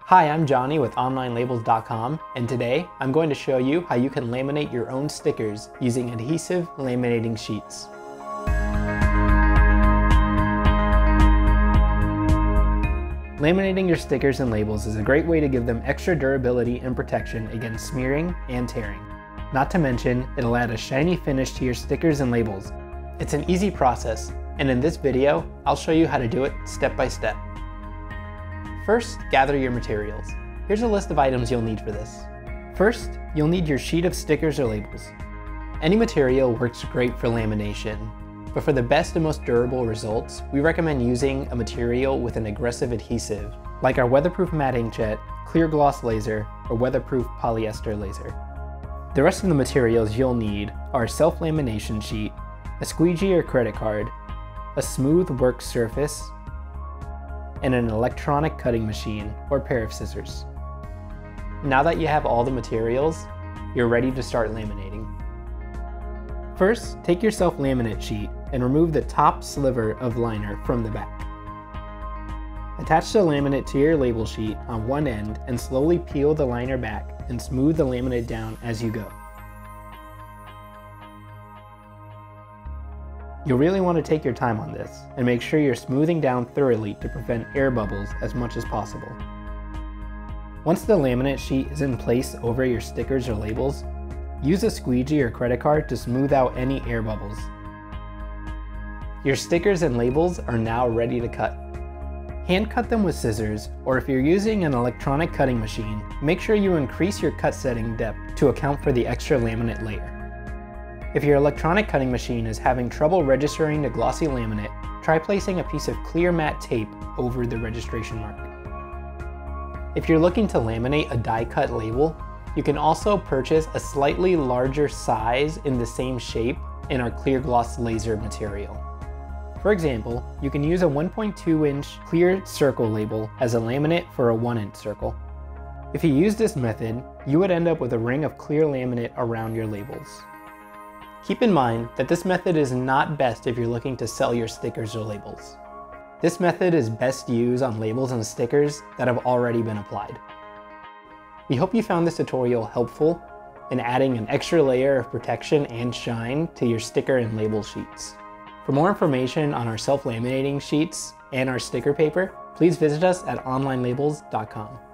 Hi, I'm Johnny with OnlineLabels.com, and today I'm going to show you how you can laminate your own stickers using adhesive laminating sheets. Laminating your stickers and labels is a great way to give them extra durability and protection against smearing and tearing. Not to mention, it'll add a shiny finish to your stickers and labels. It's an easy process, and in this video, I'll show you how to do it step by step. First, gather your materials. Here's a list of items you'll need for this. First, you'll need your sheet of stickers or labels. Any material works great for lamination, but for the best and most durable results, we recommend using a material with an aggressive adhesive, like our weatherproof matte inkjet, clear gloss laser, or weatherproof polyester laser. The rest of the materials you'll need are a self-lamination sheet, a squeegee or credit card, a smooth work surface, and an electronic cutting machine or pair of scissors. Now that you have all the materials, you're ready to start laminating. First, take your self-laminate sheet and remove the top sliver of liner from the back. Attach the laminate to your label sheet on one end and slowly peel the liner back and smooth the laminate down as you go. You'll really want to take your time on this and make sure you're smoothing down thoroughly to prevent air bubbles as much as possible. Once the laminate sheet is in place over your stickers or labels, use a squeegee or credit card to smooth out any air bubbles. Your stickers and labels are now ready to cut. Hand cut them with scissors, or if you're using an electronic cutting machine, make sure you increase your cut setting depth to account for the extra laminate layer. If your electronic cutting machine is having trouble registering the glossy laminate, try placing a piece of clear matte tape over the registration mark. If you're looking to laminate a die-cut label, you can also purchase a slightly larger size in the same shape in our clear gloss laser material. For example, you can use a 1.2-inch clear circle label as a laminate for a 1-inch circle. If you use this method, you would end up with a ring of clear laminate around your labels. Keep in mind that this method is not best if you're looking to sell your stickers or labels. This method is best used on labels and stickers that have already been applied. We hope you found this tutorial helpful in adding an extra layer of protection and shine to your sticker and label sheets. For more information on our self-laminating sheets and our sticker paper, please visit us at OnlineLabels.com.